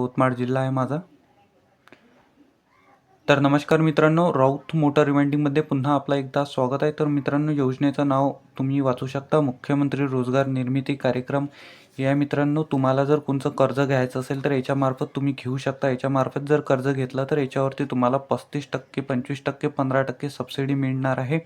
यवतमाळ जिल्हा आहे माझा. तर नमस्कार मित्रांनो, राऊत मोटर रिमाइंडिंगमध्ये पुन्हा आपला एकदा स्वागत आहे. तर मित्रांनो, योजनेचं नाव तुम्ही वाचू शकता, मुख्यमंत्री रोजगार निर्मिती कार्यक्रम. या मित्रांनो, तुम्हाला जर कोणचं कर्ज घ्यायचं असेल तर याच्यामार्फत तुम्ही घेऊ शकता. याच्यामार्फत जर कर्ज घेतलं तर याच्यावरती तुम्हाला 35%, 25%, 15% सबसिडी मिळणार आहे.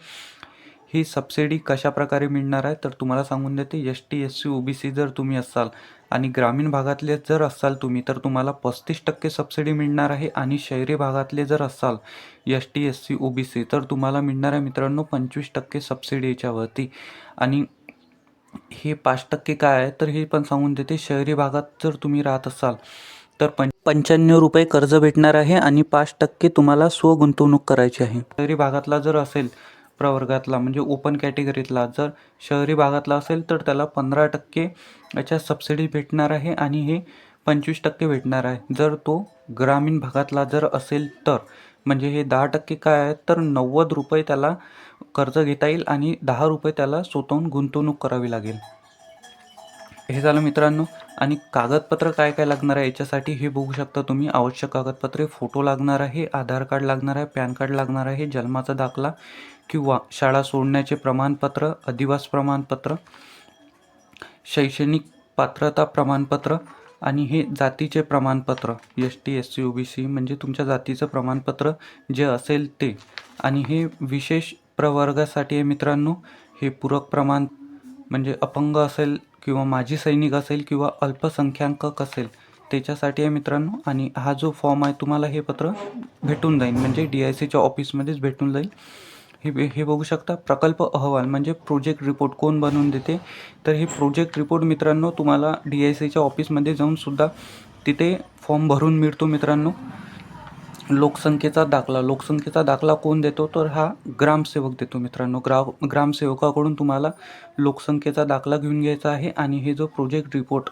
ही सबसिडी कशाप्रकारे मिळणार आहे तर तुम्हाला सांगून देते. ST SC OBC जर तुम्ही असाल आणि ग्रामीण भागातले जर असाल तुम्ही तर तुम्हाला 35% सबसिडी मिळणार आहे, आणि शहरी भागातले जर असाल ST SC OBC तर तुम्हाला मिळणार आहे मित्रांनो 25% सबसिडी याच्यावरती. आणि हे 5% काय आहे तर हे पण सांगून देते. शहरी भागात जर तुम्ही राहत असाल तर 95 रुपये कर्ज भेटणार आहे आणि 5% तुम्हाला स्वगुंतवणूक करायची आहे. शहरी भागातला जर असेल, प्रवर्गातला म्हणजे ओपन कॅटेगरीतला जर शहरी भागातला असेल तर त्याला 15% याच्या सबसिडी भेटणार आहे, आणि हे 25% भेटणार आहे. जर तो ग्रामीण भागातला जर असेल तर म्हणजे हे 10% काय आहे तर 90 रुपये त्याला कर्ज घेता येईल आणि 10 रुपये त्याला स्वतःहून गुंतवणूक करावी लागेल. हे झालं मित्रांनो. आणि कागदपत्र काय काय लागणार आहे याच्यासाठी हे बघू शकता तुम्ही. आवश्यक कागदपत्रे: फोटो लागणार आहे, आधार कार्ड लागणार आहे, पॅन कार्ड लागणार आहे, जन्माचा दाखला किंवा शाळा सोडण्याचे प्रमाणपत्र, अधिवास प्रमाणपत्र, शैक्षणिक पात्रता प्रमाणपत्र, आणि हे जातीचे प्रमाणपत्र ST SC OBC म्हणजे तुमच्या जातीचं प्रमाणपत्र जे असेल ते. आणि हे विशेष प्रवर्गासाठी आहे मित्रांनो. हे पूरक प्रमाण म्हणजे अपंग असेल किंवा माजी सैनिक असेल किंवा अल्पसंख्याक असेल त्याच्यासाठी आहे मित्रांनो. आणि हा जो फॉर्म आहे तुम्हाला हे पत्र भेटून जाईल, म्हणजे DICच्या ऑफिसमध्येच भेटून जाईल. हे बघू शकता. प्रकल्प अहवाल म्हणजे प्रोजेक्ट रिपोर्ट कोण बनवून देते तर हे प्रोजेक्ट रिपोर्ट मित्रांनो तुम्हाला DICच्या ऑफिसमध्ये जाऊन सुद्धा तिथे फॉर्म भरून मिळतो मित्रांनो. लोकसंख्येचा दाखला कोण देतो तर हा ग्रामसेवक देतो मित्रांनो. ग्रामसेवकाकडून तुम्हाला लोकसंख्येचा दाखला घेऊन घ्यायचा आहे. आणि हे जो प्रोजेक्ट रिपोर्ट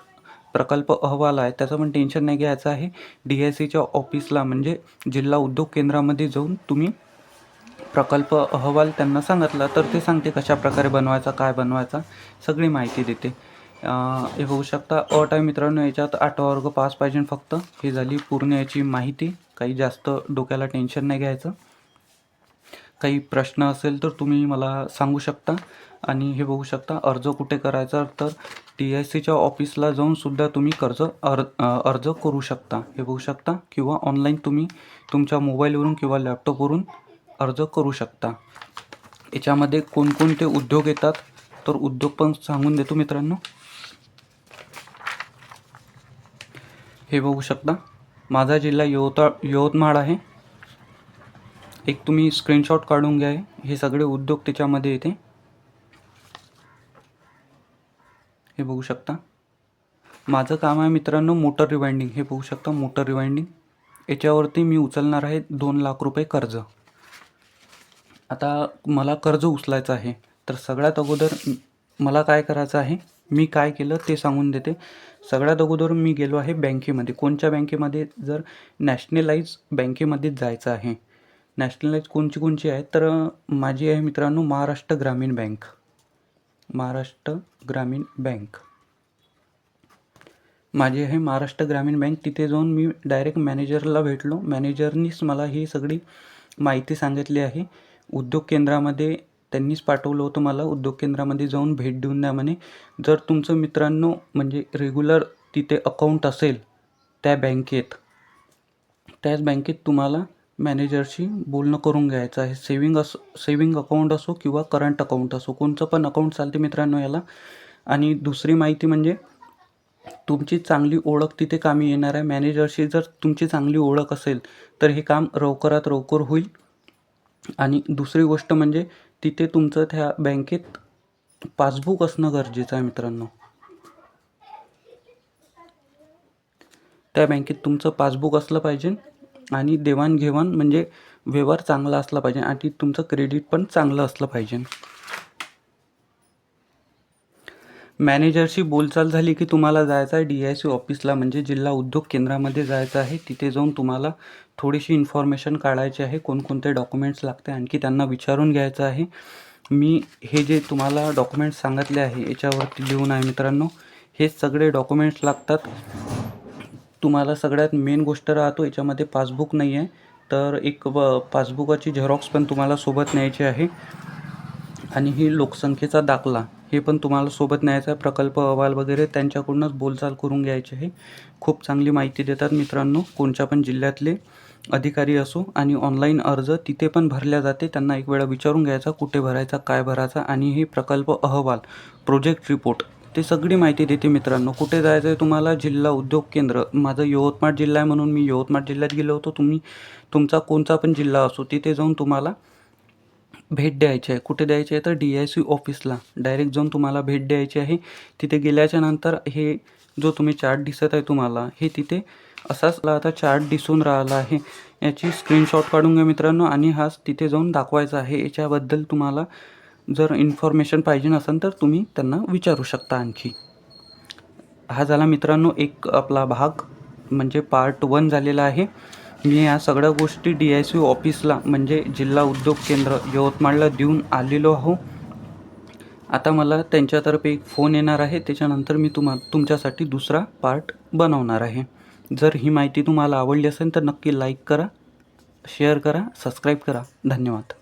प्रकल्प अहवाल आहे त्याचं पण टेन्शन नाही घ्यायचं आहे. DICच्या ऑफिसला म्हणजे जिल्हा उद्योग केंद्रामध्ये जाऊन तुम्ही प्रकल्प अहवाल त्यांना सांगितला तर ते सांगते कशा प्रकारे बनवायचा, काय बनवायचा, सगळी माहिती देते. हे बघू शकता. अट आहे मित्रांनो याच्यात 8वा वर्ग पास पाहिजे फक्त. ही झाली पूर्ण याची माहिती. काही जास्त डोक्याला टेन्शन नाही घ्यायचं. काही प्रश्न असेल तर तुम्ही मला सांगू शकता. आणि हे बघू शकता. अर्ज कुठे करायचा तर DICच्या ऑफिसला जाऊन सुद्धा तुम्ही अर्ज करू शकता. हे बघू शकता. किंवा ऑनलाईन तुम्ही तुमच्या मोबाईलवरून किंवा लॅपटॉपवरून अर्ज करू शकता. याच्यामध्ये कोणकोणते उद्योग येतात तर उद्योग पण सांगून देतो मित्रांनो. हे बघू शकता. माझा जिल्हा यवतमाळ आहे. एक तुम्ही स्क्रीनशॉट काढून घ्या. हे सगळे उद्योग त्याच्यामध्ये येते. हे बघू शकता. माझं काम आहे मित्रांनो मोटर रिवाइंडिंग. हे बघू शकता मोटर रिवाइंडिंग. याच्यावरती मी उचलणार आहे 2 लाख रुपये कर्ज. आता मला कर्ज उचलायचं आहे तर सगळ्यात अगोदर मला काय करायचं आहे, मी काय केलं ते सांगून देते. सगळ्यात अगोदर मी गेलो आहे बँकेमध्ये. कोणत्या बँकेमध्ये, जर नॅशनलाइज बँकेमध्येच जायचं आहे. नॅशनलाइज कोणची आहे तर माझी आहे मित्रांनो महाराष्ट्र ग्रामीण बँक. महाराष्ट्र ग्रामीण बँक माझी आहे महाराष्ट्र ग्रामीण बँक. तिथे जाऊन मी डायरेक्ट मॅनेजरला भेटलो. मॅनेजरनीच मला ही सगळी माहिती सांगितली आहे. उद्योग केंद्रामध्ये त्यांनीच पाठवलं होतं मला. उद्योग केंद्रामध्ये जाऊन भेट देऊन द्या म्हणे. जर तुमचं मित्रांनो म्हणजे रेग्युलर तिथे अकाउंट असेल त्या बँकेत, त्याच बँकेत तुम्हाला मॅनेजरशी बोलणं करून घ्यायचं आहे. सेविंग अकाउंट असो किंवा करंट अकाउंट असो, कोणचं पण अकाउंट चालते मित्रांनो याला. आणि दुसरी माहिती म्हणजे तुमची चांगली ओळख तिथे कामी येणार आहे. मॅनेजरशी जर तुमची चांगली ओळख असेल तर हे काम लवकरात लवकर होईल. आणि दुसरी गोष्ट म्हणजे तिथे तुमचं त्या बँकेत पासबुक असणं गरजेचं आहे मित्रांनो. त्या बँकेत तुमचं पासबुक असलं पाहिजे आणि देवाणघेवाण म्हणजे व्यवहार चांगला असला पाहिजे आणि तुमचं क्रेडिट पण चांगलं असलं पाहिजे. मॅनेजरशी बोलचाल झाली की तुम्हाला जायचं आहे DIC ऑफिसला म्हणजे जिल्हा उद्योग केंद्रामध्ये जायचं आहे. तिथे जाऊन तुम्हाला थोडीशी इन्फॉर्मेशन काढायची आहे. कोणकोणते डॉक्युमेंट्स लागते आणखी त्यांना विचारून घ्यायचं आहे. मी हे जे तुम्हाला डॉक्युमेंट्स सांगितले आहे याच्यावरती लिहून आहे मित्रांनो. हे सगळे डॉक्युमेंट्स लागतात. तुम्हाला सगळ्यात मेन गोष्ट राहतो याच्यामध्ये पासबुक नाही आहे, तर एक पासबुकाची झेरॉक्स पण तुम्हाला सोबत न्यायची आहे आणि ही लोकसंख्येचा दाखला हे पण तुम्हाला सोबत न्यायचा आहे. प्रकल्प अहवाल वगैरे त्यांच्याकडूनच बोलचाल करून घ्यायची आहे. खूप चांगली माहिती देतात मित्रांनो, कोणत्या पण जिल्ह्यातले अधिकारी असो. आणि ऑनलाईन अर्ज तिथे पण भरल्या जाते. त्यांना एक वेळा विचारून घ्यायचा कुठे भरायचा, काय भरायचा. आणि हे प्रकल्प अहवाल, प्रोजेक्ट रिपोर्ट ते सगळी माहिती देते मित्रांनो. कुठे जायचं आहे तुम्हाला? जिल्हा उद्योग केंद्र. माझं यवतमाळ जिल्हा आहे म्हणून मी यवतमाळ जिल्ह्यात गेलो होतो. तुमचा कोणता पण जिल्हा असो तिथे जाऊन तुम्हाला भेट द्यायची आहे. कुठे द्यायची आहे? तर DIC ऑफिसला डायरेक्ट जाऊन तुम्हाला भेट द्यायची आहे. तिथे गेल्याच्या नंतर हे जो तुम्ही चार्ट दिसत आहे तुम्हाला, हे तिथे असाच आता चार्ट दिसून राहिला आहे. याची स्क्रीनशॉट काढून घ्या मित्रांनो आणि हाच तिथे जाऊन दाखवायचा आहे. याच्याबद्दल तुम्हाला जर इन्फॉर्मेशन पाहिजे नसेल तर तुम्ही त्यांना विचारू शकता आणखी. हा झाला मित्रांनो एक आपला भाग, म्हणजे पार्ट 1 झालेला आहे. मी या सगळ्या गोष्टी DIC ऑफिसला म्हणजे जिल्हा उद्योग केंद्र यवतमाळला देऊन आलेलो आहो. आता मला त्यांच्यातर्फे एक फोन येणार आहे. त्याच्यानंतर मी तुमच्यासाठी दुसरा पार्ट बनवणार आहे. जर ही माहिती तुम्हाला आवडली असेल तर नक्की लाईक करा, शेअर करा, सबस्क्राईब करा. धन्यवाद.